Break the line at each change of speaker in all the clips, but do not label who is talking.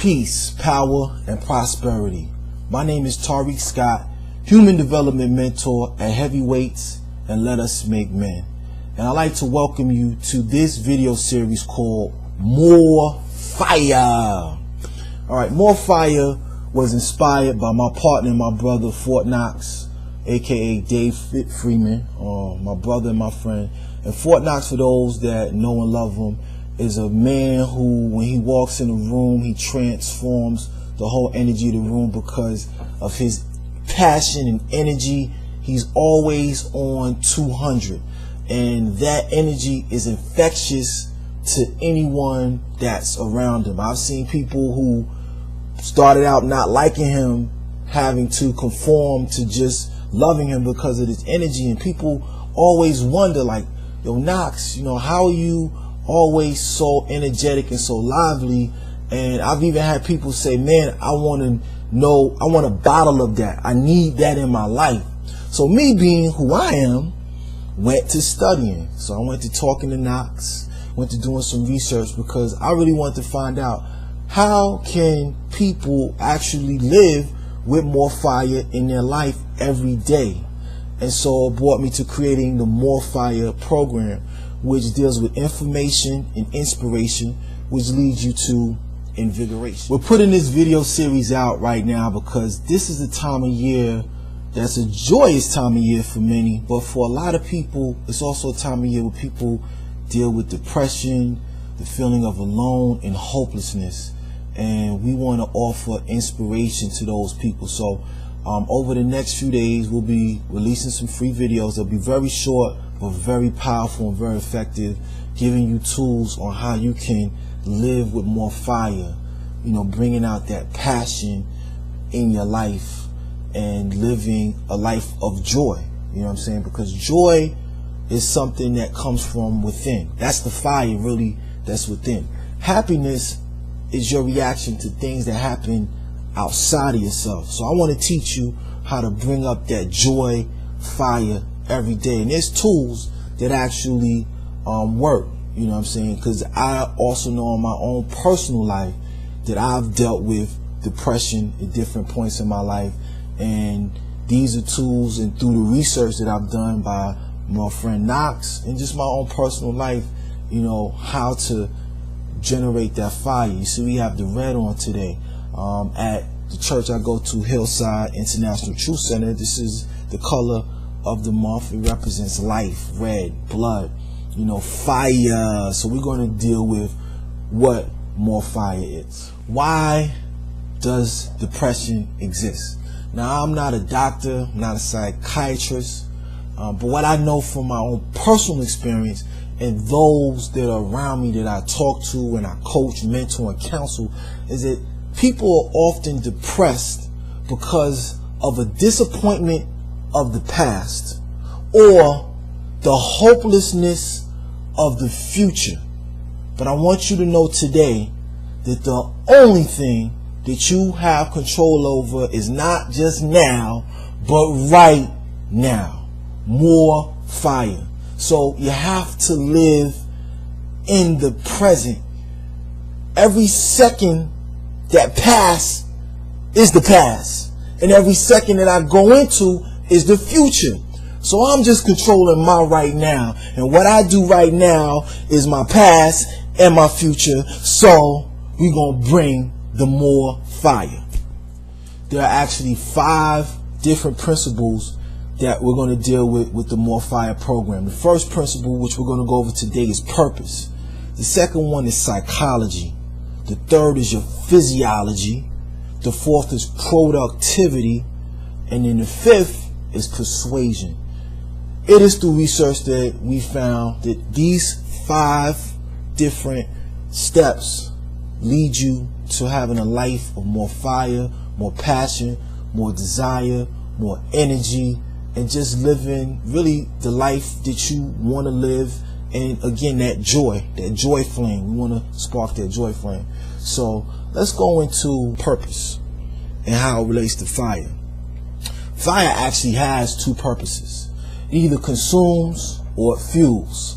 Peace, power, and prosperity. My name is Tarik Scott, Human Development Mentor at Heavyweights and Let Us Make Men. And I'd like to welcome you to this video series called More Fire. Alright, More Fire was inspired by my partner and my brother, Fort Knox, aka Dave Freeman, my brother and my friend. And Fort Knox, for those that know and love him, is a man who, when he walks in a room, he transforms the whole energy of the room because of his passion and energy. He's always on 200, and that energy is infectious to anyone that's around him. I've seen people who started out not liking him having to conform to just loving him because of his energy, and people always wonder, like, yo, Knox, how are you always so energetic and so lively? And I've even had people say, man, I want a bottle of that. I need that in my life. So me being who I am, went to studying. So I went to talking to Knox, went to doing some research because I really wanted to find out, how can people actually live with more fire in their life every day? And so it brought me to creating the More Fire program, which deals with information and inspiration, which leads you to invigoration. We're putting this video series out right now because this is a time of year that's a joyous time of year for many, but for a lot of people, it's also a time of year where people deal with depression, the feeling of alone, and hopelessness. And we want to offer inspiration to those people. So over the next few days, we'll be releasing some free videos. They'll be very short, but very powerful and very effective, giving you tools on how you can live with more fire, bringing out that passion in your life and living a life of joy. You know what I'm saying? Because joy is something that comes from within. That's the fire, really, that's within. Happiness is your reaction to things that happen outside of yourself. So I want to teach you how to bring up that joy fire every day. And there's tools that actually work, you know what I'm saying? Because I also know in my own personal life that I've dealt with depression at different points in my life. And these are tools, and through the research that I've done by my friend Knox and just my own personal life, how to generate that fire. You see, we have the red on today at the church I go to, Hillside International Truth Center. This is the color of the month. It represents life, red, blood, fire. So we're going to deal with what more fire is. Why does depression exist? Now, I'm not a doctor, I'm not a psychiatrist, but what I know from my own personal experience and those that are around me that I talk to and I coach, mentor, and counsel is that people are often depressed because of a disappointment of the past or the hopelessness of the future. But I want you to know today that the only thing that you have control over is not just now, but right now. More fire. So you have to live in the present. Every second that pass is the past, and every second that I go into is the future. So I'm just controlling my right now, and what I do right now is my past and my future. So we're gonna bring the more fire. There are actually 5 different principles that we're going to deal with the More Fire program. The first principle, which we're going to go over today, is purpose. The second one is psychology. The third is your physiology. The fourth is productivity. And then the fifth is persuasion. It is through research that we found that these 5 different steps lead you to having a life of more fire, more passion, more desire, more energy, and just living really the life that you want to live. And again, that joy flame. We want to spark that joy flame. So let's go into purpose and how it relates to fire. Fire actually has 2 purposes. It either consumes or it fuels.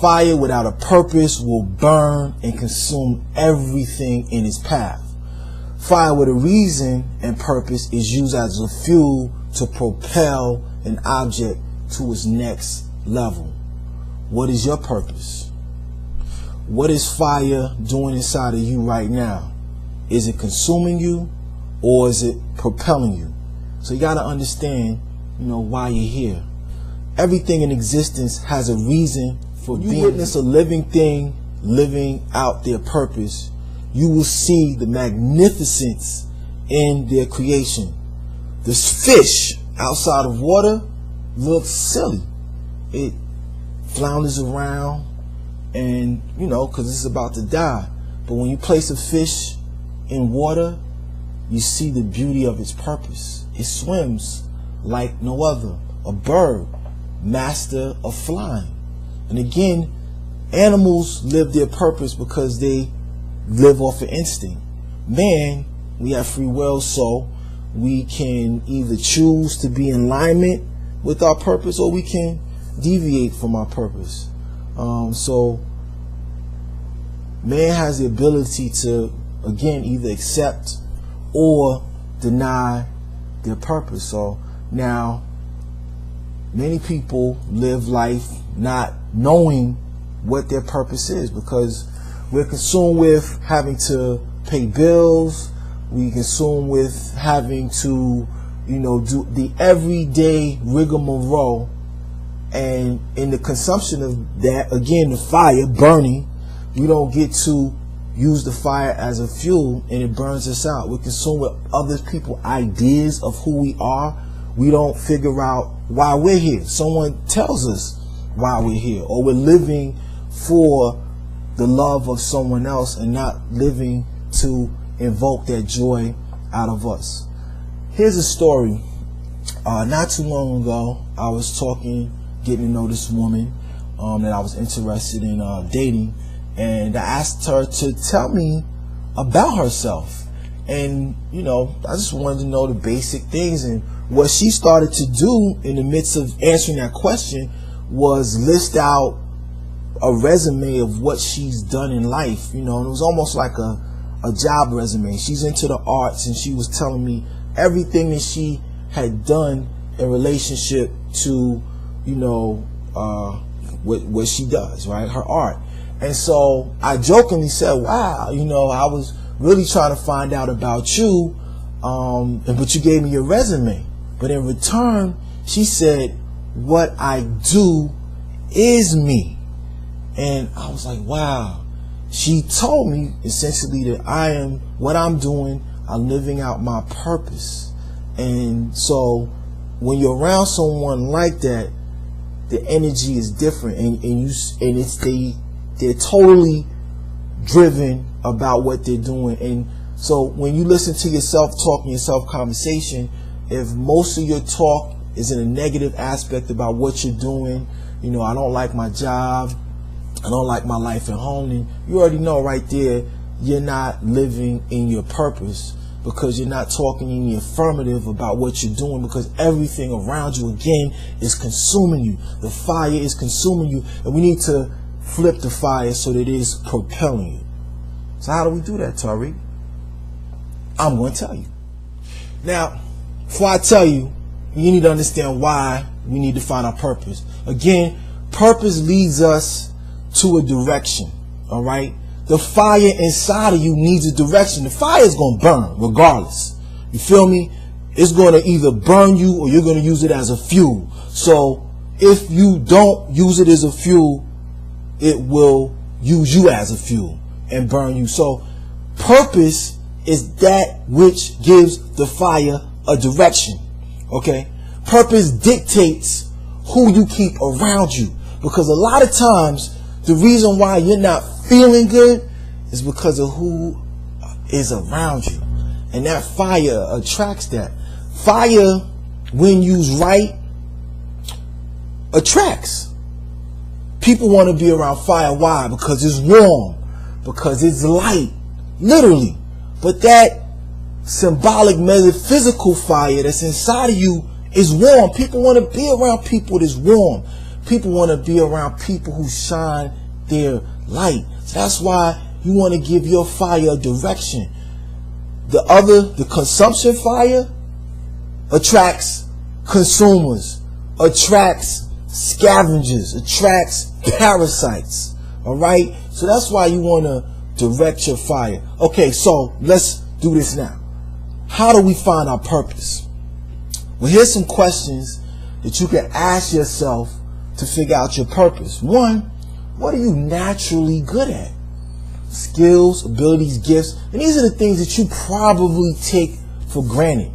Fire without a purpose will burn and consume everything in its path. Fire with a reason and purpose is used as a fuel to propel an object to its next level. What is your purpose? What is fire doing inside of you right now? Is it consuming you or is it propelling you? So you got to understand, why you're here. Everything in existence has a reason for being. You witness a living thing living out their purpose, you will see the magnificence in their creation. This fish outside of water looks silly. It flounders around and, because it's about to die. But when you place a fish in water, you see the beauty of its purpose. It swims like no other. A bird, master of flying. And again, animals live their purpose because they live off of instinct. Man, we have free will, so we can either choose to be in alignment with our purpose or we can deviate from our purpose. So man has the ability to, again, either accept or deny their purpose. So now many people live life not knowing what their purpose is because we're consumed with having to pay bills. We consumed with having to, do the everyday rigmarole. And in the consumption of that, again, the fire burning, we don't get to use the fire as a fuel and it burns us out. We're consumed with other people's ideas of who we are. We don't figure out why we're here. Someone tells us why we're here, or we're living for the love of someone else and not living to invoke that joy out of us. Here's a story. Not too long ago, I was getting to know this woman that I was interested in dating, and I asked her to tell me about herself. And I just wanted to know the basic things. And what she started to do in the midst of answering that question was list out a resume of what she's done in life, and it was almost like a job resume. She's into the arts, and she was telling me everything that she had done in relationship to, what she does, right? Her art. And so I jokingly said, wow, I was really trying to find out about you, but you gave me your resume. But in return, she said, what I do is me. And I was like, wow. She told me essentially that what I'm doing, I'm living out my purpose. And so when you're around someone like that, the energy is different, and they're totally driven about what they're doing. And so when you listen to yourself talk and your self conversation, if most of your talk is in a negative aspect about what you're doing, I don't like my job, I don't like my life at home, and you already know right there you're not living in your purpose, because you're not talking in the affirmative about what you're doing, because everything around you, again, is consuming you. The fire is consuming you, and we need to flip the fire so that it is propelling you. So how do we do that, Tarik? I'm going to tell you. Now, before I tell you, you need to understand why we need to find our purpose. Again, purpose leads us to a direction, all right? The fire inside of you needs a direction. The fire is going to burn regardless. You feel me? It's going to either burn you or you're going to use it as a fuel. So if you don't use it as a fuel, it will use you as a fuel and burn you. So purpose is that which gives the fire a direction. Okay? Purpose dictates who you keep around you. Because a lot of times, the reason why you're not feeling good is because of who is around you. And that fire attracts that. Fire, when used right, attracts. People want to be around fire. Why? Because it's warm. Because it's light. Literally. But that symbolic, metaphysical fire that's inside of you is warm. People want to be around people that's warm. People want to be around people who shine their light. So that's why you want to give your fire a direction. the consumption fire attracts consumers, attracts scavengers, attracts parasites. All right, so that's why you want to direct your fire. Okay, so let's do this now. How do we find our purpose? Well, here's some questions that you can ask yourself to figure out your purpose. One, what are you naturally good at? Skills, abilities, gifts. And these are the things that you probably take for granted.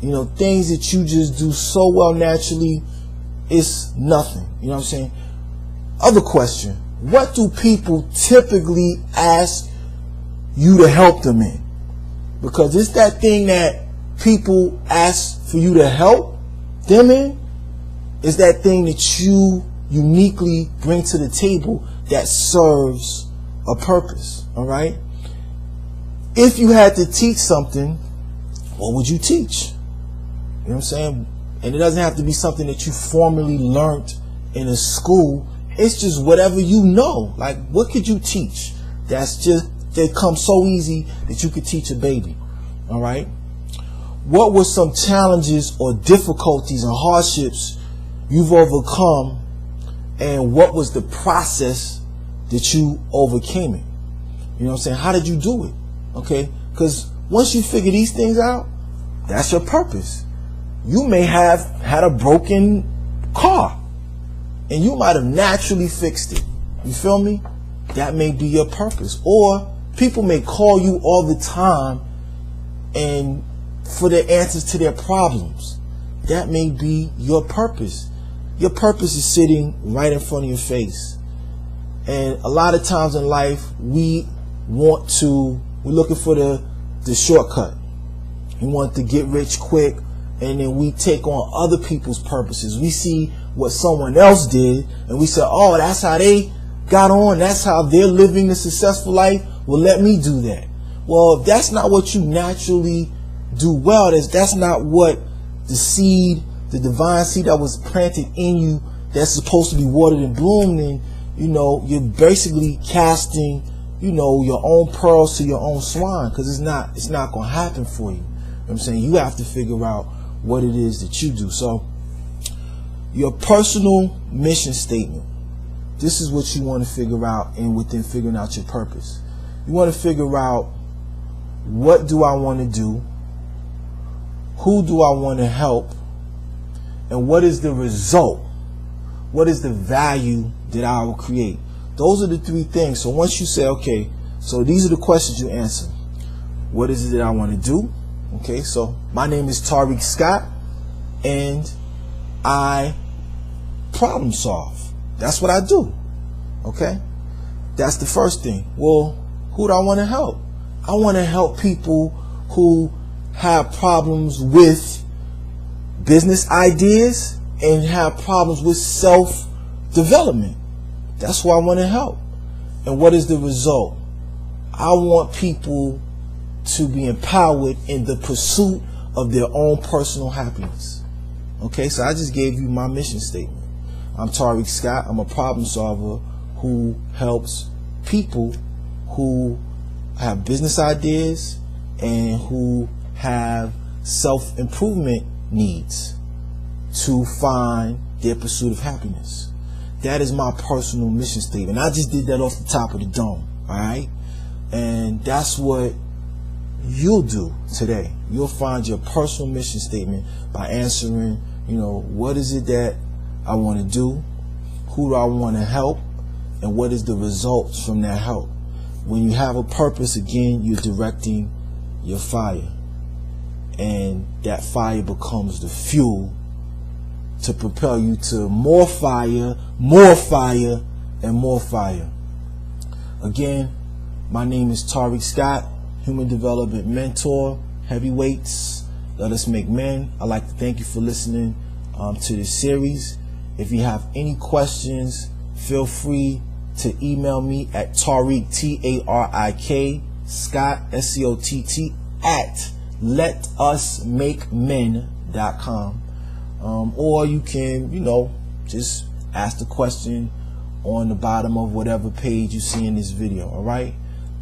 You know, things that you just do so well naturally, it's nothing. You know what I'm saying? Other question, what do people typically ask you to help them in? Because it's that thing that people ask for you to help them in, is that thing that you uniquely bring to the table that serves a purpose. All right. If you had to teach something, what would you teach? You know what I'm saying? And it doesn't have to be something that you formally learned in a school. It's just whatever you know. Like, what could you teach? That comes so easy that you could teach a baby. All right. What were some challenges or difficulties and hardships you've overcome, and what was the process that you overcame it? You know what I'm saying? How did you do it? Okay? Because once you figure these things out, that's your purpose. You may have had a broken car and you might have naturally fixed it. You feel me? That may be your purpose. Or people may call you all the time and for the answers to their problems. That may be your purpose. Your purpose is sitting right in front of your face. And a lot of times in life, we're looking for the shortcut. We want to get rich quick, and then we take on other people's purposes. We see what someone else did, and we say, oh, that's how they got on. That's how they're living a successful life. Well, let me do that. Well, if that's not what you naturally do well, that's not what the seed, the divine seed that was planted in you, that's supposed to be watered and bloomed, and you're basically casting, your own pearls to your own swine, because it's not going to happen for you. You know what I'm saying? You have to figure out what it is that you do. So your personal mission statement, this is what you want to figure out, and within figuring out your purpose, you want to figure out, what do I want to do? Who do I want to help? And what is the result? What is the value that I will create? Those are the three things. So once you say, okay, so these are the questions you answer. What is it that I want to do? Okay, so my name is Tarik Scott, and I problem solve. That's what I do. Okay, that's the first thing. Well, who do I want to help? I want to help people who have problems with business ideas and have problems with self-development. That's who I want to help. And what is the result? I want people to be empowered in the pursuit of their own personal happiness. Okay, so I just gave you my mission statement. I'm Tarik Scott. I'm a problem solver who helps people who have business ideas and who have self-improvement needs to find their pursuit of happiness. That is my personal mission statement. I just did that off the top of the dome. All right, and that's what you'll do today. You'll find your personal mission statement by answering, what is it that I want to do? Who do I want to help? And what is the results from that help? When you have a purpose, again, you're directing your fire. And that fire becomes the fuel to propel you to more fire, and more fire. Again, my name is Tarik Scott, Human Development Mentor, Heavyweights, Let Us Make Men. I'd like to thank you for listening to this series. If you have any questions, feel free to email me at Tarik, Tarik, Scott, Scott, at letusmakemen.com. Or you can, just ask the question on the bottom of whatever page you see in this video. All right,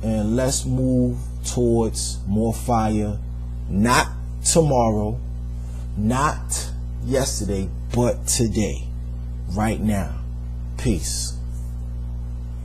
and let's move towards more fire, not tomorrow, not yesterday, but today, right now. Peace.